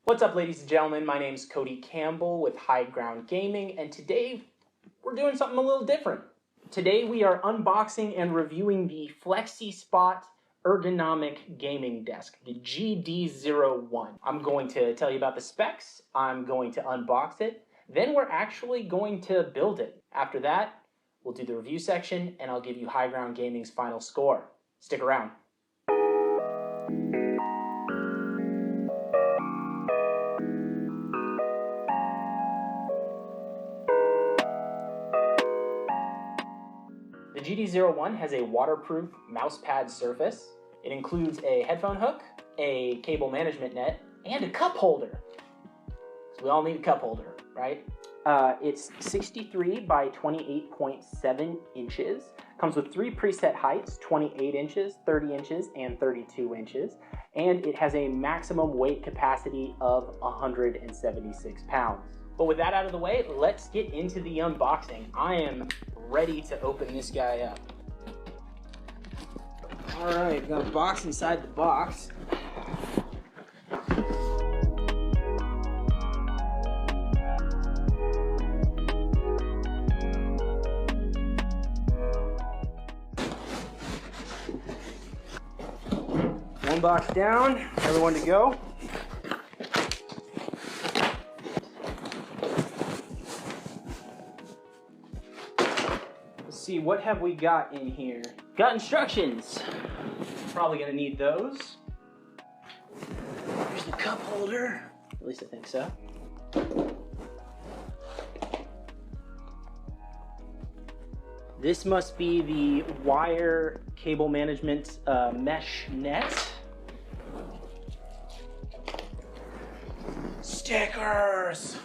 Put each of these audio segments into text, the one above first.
What's up, ladies and gentlemen? My name's Cody Campbell with High Ground Gaming, and today we're doing something a little different. Today we are unboxing and reviewing the Flexispot Ergonomic Gaming Desk, the GD01. I'm going to tell you about the specs, I'm going to unbox it, then we're actually going to build it. After that, we'll do the review section, and I'll give you High Ground Gaming's final score. Stick around. The GD01 has a waterproof mousepad surface. It includes a headphone hook, a cable management net, and a cup holder. So we all need a cup holder, right? It's 63 by 28.7 inches. Comes with 3 preset heights, 28 inches, 30 inches, and 32 inches. And it has a maximum weight capacity of 176 pounds. But with that out of the way, let's get into the unboxing. I am ready to open this guy up. All right, got a box inside the box. One box down, another one to go. Let's see, what have we got in here? Got instructions. Probably gonna need those. Here's the cup holder. At least I think so. This must be the wire cable management mesh net. Stickers!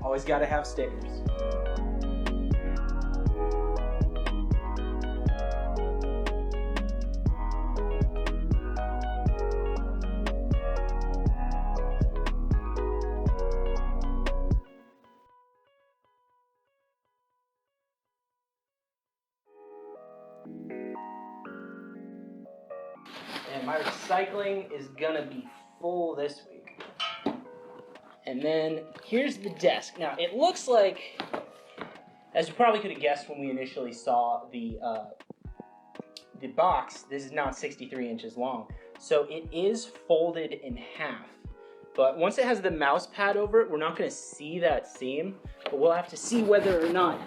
Always gotta have stickers. And my recycling is gonna be full this week. And then here's the desk. Now it looks like, as you probably could have guessed when we initially saw the box, this is not 63 inches long. So it is folded in half. But once it has the mouse pad over it, we're not gonna see that seam, but we'll have to see whether or not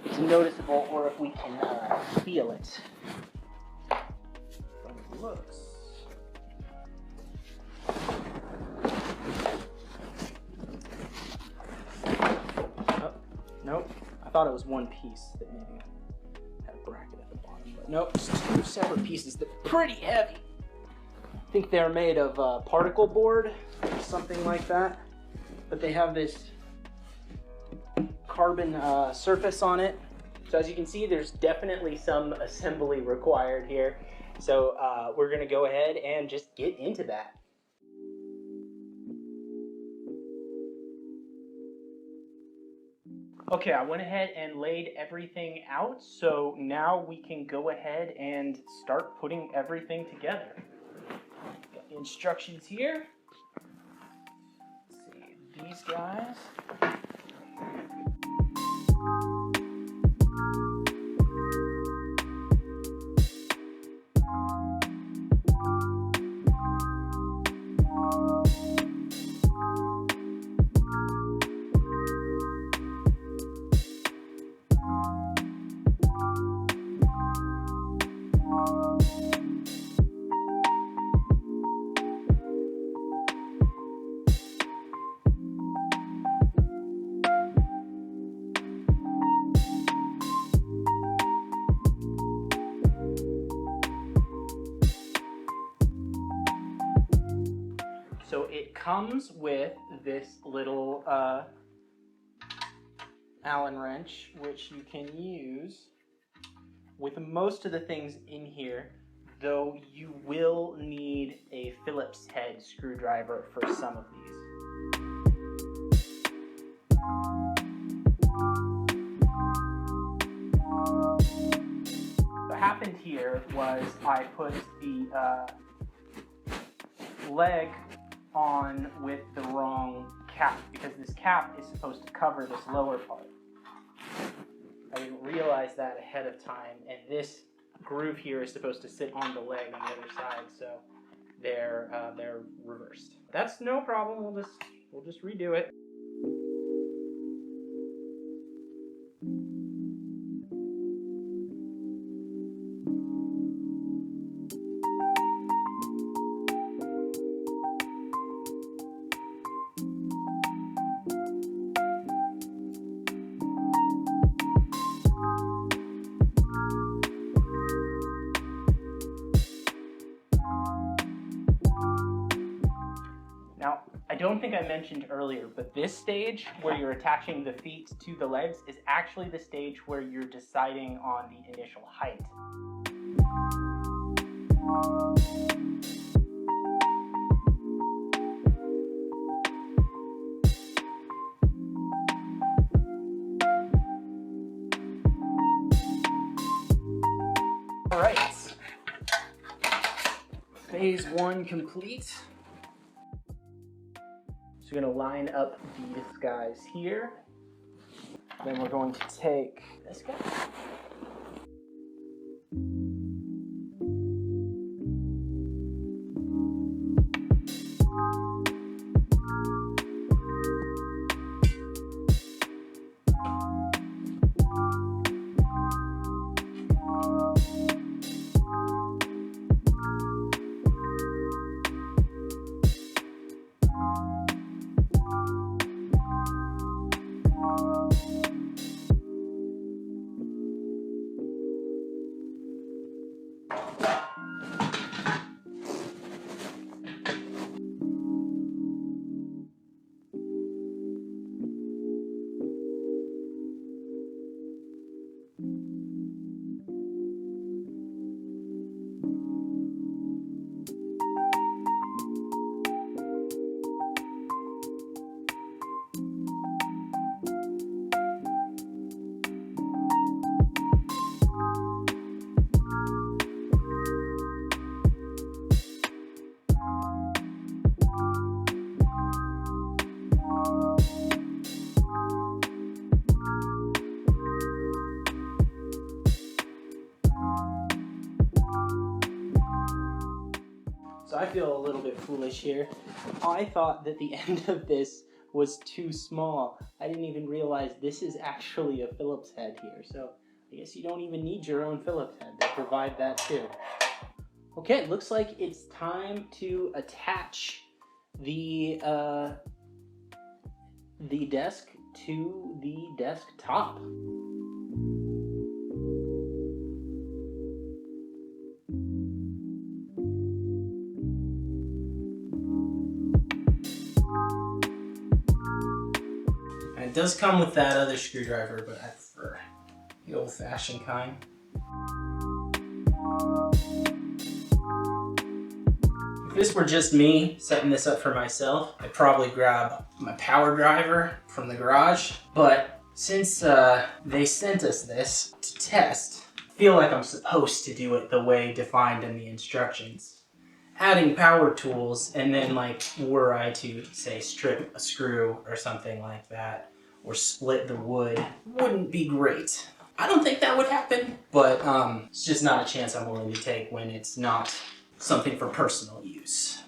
it's noticeable or if we can feel it. Looks. Oh, nope. I thought it was one piece that maybe had a bracket at the bottom, but nope, it's 2 separate pieces. They're pretty heavy. I think they're made of particle board or something like that, but they have this carbon surface on it. So as you can see, there's definitely some assembly required here. So we're gonna go ahead and just get into that. Okay, I went ahead and laid everything out, so now we can go ahead and start putting everything together. Got the instructions here. Let's see, these guys. So it comes with this little Allen wrench, which you can use with most of the things in here, though you will need a Phillips head screwdriver for some of these. What happened here was I put the leg on with the wrong cap, because this cap is supposed to cover this lower part. I didn't realize that ahead of time, and this groove here is supposed to sit on the leg on the other side, so they're reversed. That's no problem. We'll just redo it. Now, I don't think I mentioned earlier, but this stage where you're attaching the feet to the legs is actually the stage where you're deciding on the initial height. All right, phase one complete. So we're going to line up these guys here. Then we're going to take this guy. So I feel a little bit foolish here. I thought that the end of this was too small. I didn't even realize this is actually a Phillips head here. So I guess you don't even need your own Phillips head. They provide that too. Okay, it looks like it's time to attach the desk to the desktop. It does come with that other screwdriver, but I prefer the old-fashioned kind. If this were just me setting this up for myself, I'd probably grab my power driver from the garage. But since they sent us this to test, I feel like I'm supposed to do it the way defined in the instructions. Adding power tools, and then like were I to say strip a screw or something like that, or split the wood, wouldn't be great. I don't think that would happen, but it's just not a chance I'm willing to take when it's not something for personal use.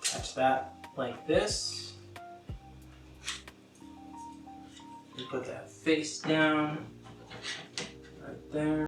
Attach that like this. You put that face down right there.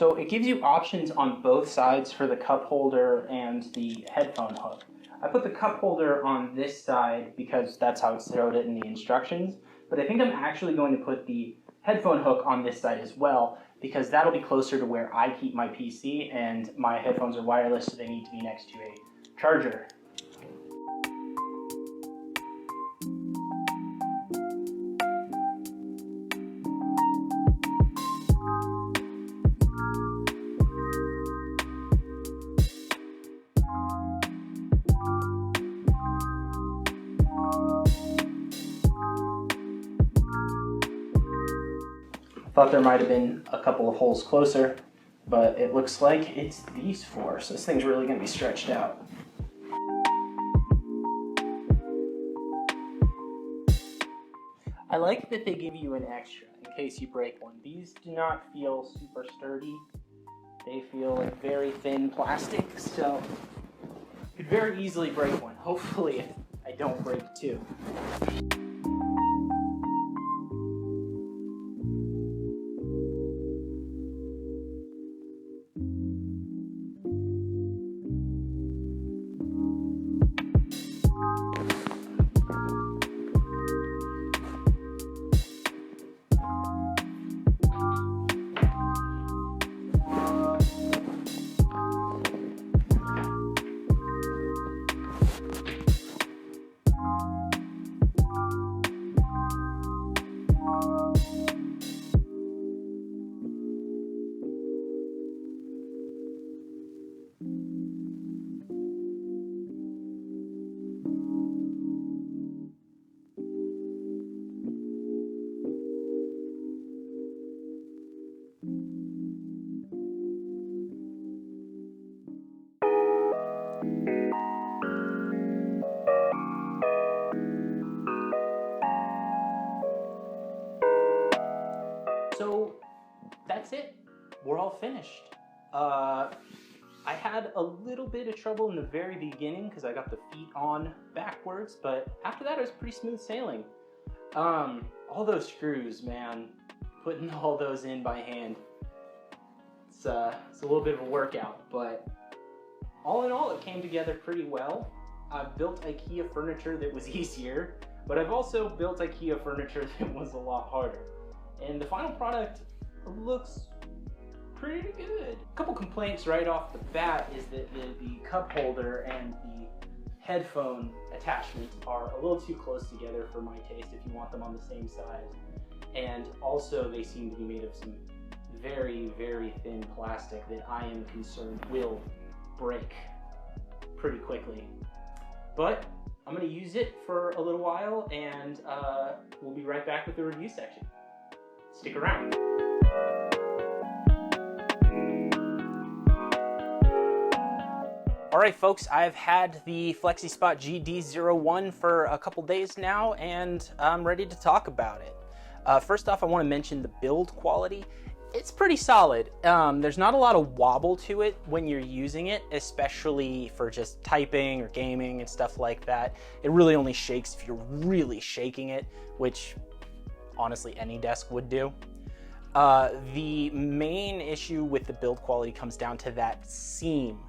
So it gives you options on both sides for the cup holder and the headphone hook. I put the cup holder on this side because that's how it showed it in the instructions, but I think I'm actually going to put the headphone hook on this side as well because that'll be closer to where I keep my PC, and my headphones are wireless, so they need to be next to a charger. Thought there might have been a couple of holes closer, but it looks like it's these four, so this thing's really going to be stretched out. I like that they give you an extra in case you break one. These do not feel super sturdy. They feel like very thin plastic, so you could very easily break one. Hopefully I don't break two. So that's it. We're all finished. I had a little bit of trouble in the very beginning because I got the feet on backwards, but after that it was pretty smooth sailing. All those screws, man, putting all those in by hand, it's a little bit of a workout, but all in all it came together pretty well. I've built IKEA furniture that was easier, but I've also built IKEA furniture that was a lot harder. And the final product looks pretty good. A couple complaints right off the bat is that the cup holder and the headphone attachments are a little too close together for my taste if you want them on the same size. And also they seem to be made of some very, very thin plastic that I am concerned will break pretty quickly. But I'm gonna use it for a little while, and we'll be right back with the review section. Stick around. All right, folks, I've had the Flexispot GD01 for a couple days now, and I'm ready to talk about it. First off, I want to mention the build quality. It's pretty solid. There's not a lot of wobble to it when you're using it, especially for just typing or gaming and stuff like that. It really only shakes if you're really shaking it, which honestly any desk would do. The main issue with the build quality comes down to that seam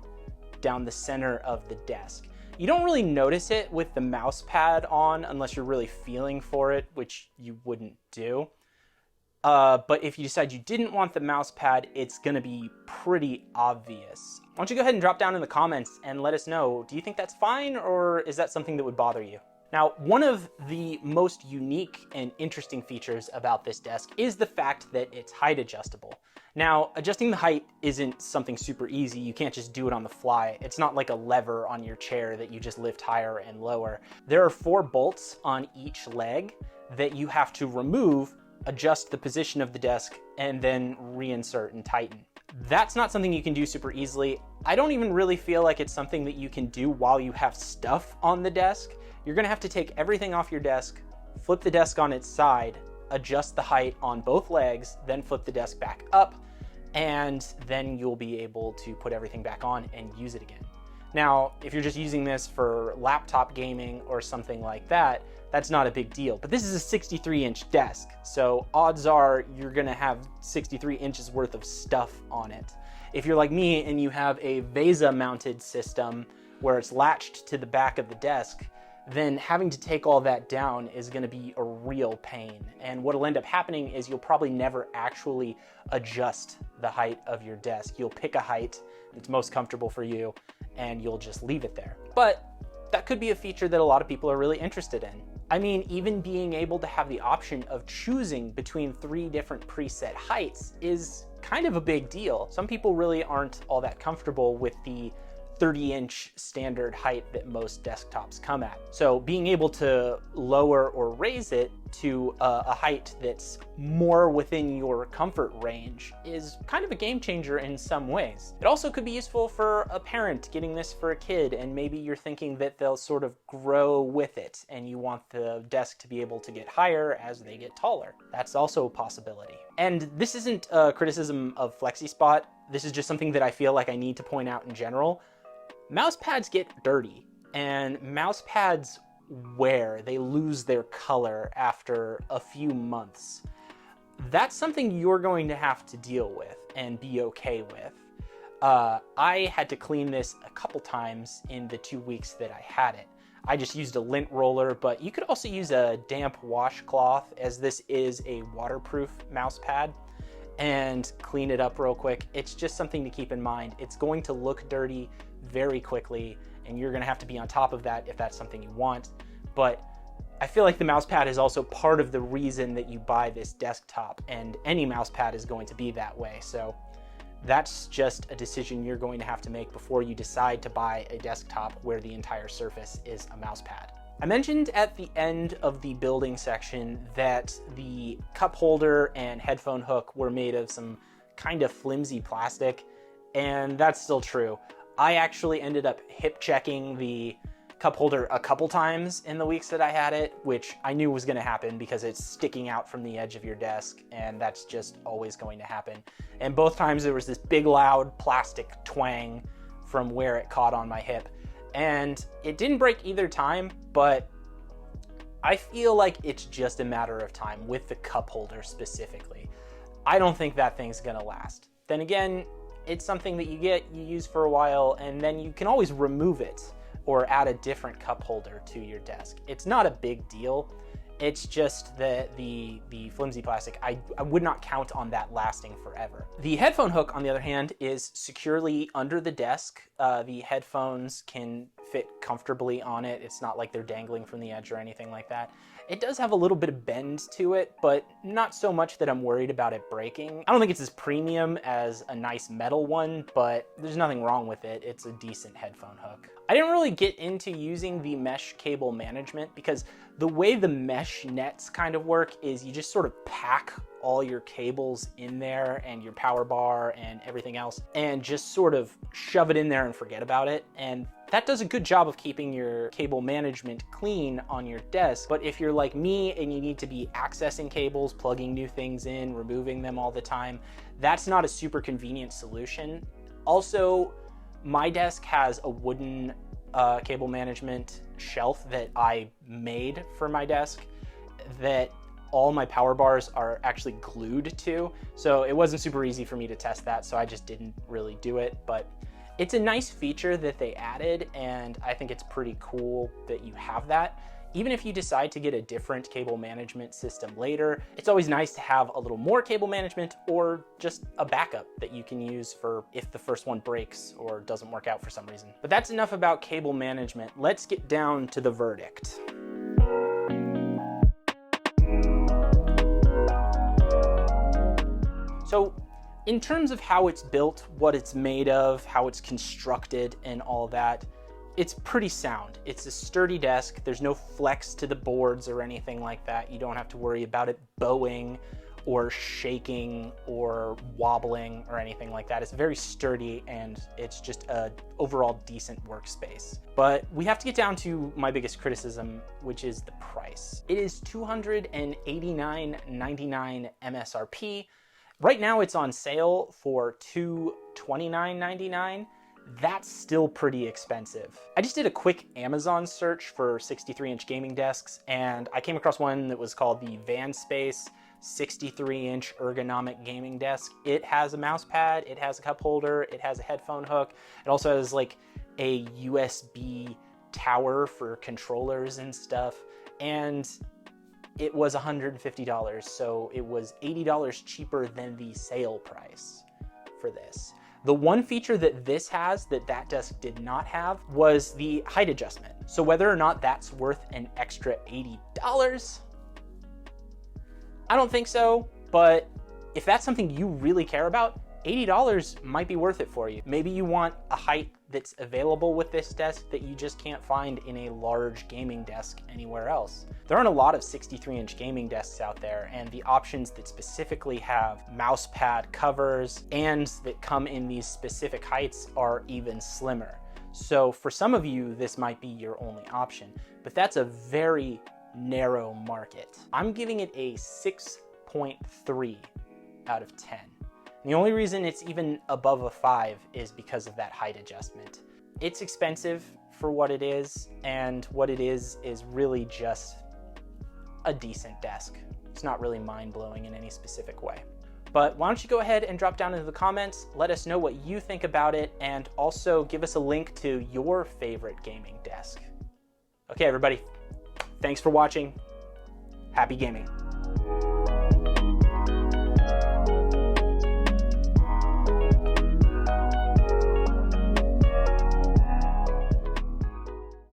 down the center of the desk. You don't really notice it with the mouse pad on unless you're really feeling for it, which you wouldn't do. But if you decide you didn't want the mouse pad, it's gonna be pretty obvious. Why don't you go ahead and drop down in the comments and let us know, do you think that's fine, or is that something that would bother you? Now, one of the most unique and interesting features about this desk is the fact that it's height adjustable. Now, adjusting the height isn't something super easy. You can't just do it on the fly. It's not like a lever on your chair that you just lift higher and lower. There are 4 bolts on each leg that you have to remove, adjust the position of the desk, and then reinsert and tighten. That's not something you can do super easily. I don't even really feel like it's something that you can do while you have stuff on the desk. You're gonna have to take everything off your desk, flip the desk on its side, adjust the height on both legs, then flip the desk back up, and then you'll be able to put everything back on and use it again. Now, if you're just using this for laptop gaming or something like that, that's not a big deal. But this is a 63-inch desk, so odds are you're gonna have 63 inches worth of stuff on it. If you're like me and you have a VESA-mounted system where it's latched to the back of the desk, then having to take all that down is gonna be a real pain. And what'll end up happening is you'll probably never actually adjust the height of your desk. You'll pick a height that's most comfortable for you, and you'll just leave it there. But that could be a feature that a lot of people are really interested in. I mean, even being able to have the option of choosing between 3 different preset heights is kind of a big deal. Some people really aren't all that comfortable with the 30-inch standard height that most desktops come at. So being able to lower or raise it to a height that's more within your comfort range is kind of a game changer in some ways. It also could be useful for a parent getting this for a kid, and maybe you're thinking that they'll sort of grow with it and you want the desk to be able to get higher as they get taller. That's also a possibility. And this isn't a criticism of Flexispot. This is just something that I feel like I need to point out in general. Mousepads get dirty, and mousepads wear. They lose their color after a few months. That's something you're going to have to deal with and be okay with. I had to clean this a couple times in the 2 weeks that I had it. I just used a lint roller, but you could also use a damp washcloth, as this is a waterproof mousepad, and clean it up real quick. It's just something to keep in mind. It's going to look dirty very quickly, and you're gonna have to be on top of that if that's something you want. But I feel like the mousepad is also part of the reason that you buy this desktop, and any mousepad is going to be that way. So that's just a decision you're going to have to make before you decide to buy a desktop where the entire surface is a mousepad. I mentioned at the end of the building section that the cup holder and headphone hook were made of some kind of flimsy plastic, and that's still true. I actually ended up hip checking the cup holder a couple times in the weeks that I had it, which I knew was gonna happen because it's sticking out from the edge of your desk, and that's just always going to happen. And both times there was this big loud plastic twang from where it caught on my hip. And it didn't break either time, but I feel like it's just a matter of time with the cup holder specifically. I don't think that thing's gonna last. Then again, it's something that you use for a while, and then you can always remove it or add a different cup holder to your desk. It's not a big deal. It's just that the flimsy plastic, I would not count on that lasting forever. The headphone hook, on the other hand, is securely under the desk. The headphones can fit comfortably on it. It's not like they're dangling from the edge or anything like that. It does have a little bit of bend to it, but not so much that I'm worried about it breaking. I don't think it's as premium as a nice metal one, but there's nothing wrong with it. It's a decent headphone hook. I didn't really get into using the mesh cable management because the way the mesh nets kind of work is you just sort of pack all your cables in there and your power bar and everything else and just sort of shove it in there and forget about it. And that does a good job of keeping your cable management clean on your desk. But if you're like me and you need to be accessing cables, plugging new things in, removing them all the time, that's not a super convenient solution. Also, my desk has a wooden cable management shelf that I made for my desk that all my power bars are actually glued to. So it wasn't super easy for me to test that, so I just didn't really do it. But it's a nice feature that they added, and I think it's pretty cool that you have that. Even if you decide to get a different cable management system later, it's always nice to have a little more cable management or just a backup that you can use for if the first one breaks or doesn't work out for some reason. But that's enough about cable management. Let's get down to the verdict. So in terms of how it's built, what it's made of, how it's constructed, and all that, it's pretty sound. It's a sturdy desk. There's no flex to the boards or anything like that. You don't have to worry about it bowing or shaking or wobbling or anything like that. It's very sturdy, and it's just a overall decent workspace. But we have to get down to my biggest criticism, which is the price. It is $289.99 MSRP. Right now it's on sale for $229.99. that's still pretty expensive. I just did a quick Amazon search for 63-inch gaming desks, and I came across one that was called the VanSpace 63-inch ergonomic gaming desk. It has a mouse pad, it has a cup holder, it has a headphone hook. It also has like a USB tower for controllers and stuff. And it was $150, so it was $80 cheaper than the sale price for this. The one feature that this has that that desk did not have was the height adjustment. So whether or not that's worth an extra $80, I don't think so, but if that's something you really care about, $80 might be worth it for you. Maybe you want a height that's available with this desk that you just can't find in a large gaming desk anywhere else. There aren't a lot of 63-inch gaming desks out there, and the options that specifically have mouse pad covers and that come in these specific heights are even slimmer. So for some of you, this might be your only option, but that's a very narrow market. I'm giving it a 6.3 out of 10. The only reason it's even above a 5 is because of that height adjustment. It's expensive for what it is, and what it is really just a decent desk. It's not really mind-blowing in any specific way. But why don't you go ahead and drop down into the comments, let us know what you think about it, and also give us a link to your favorite gaming desk. Okay, everybody, thanks for watching. Happy gaming.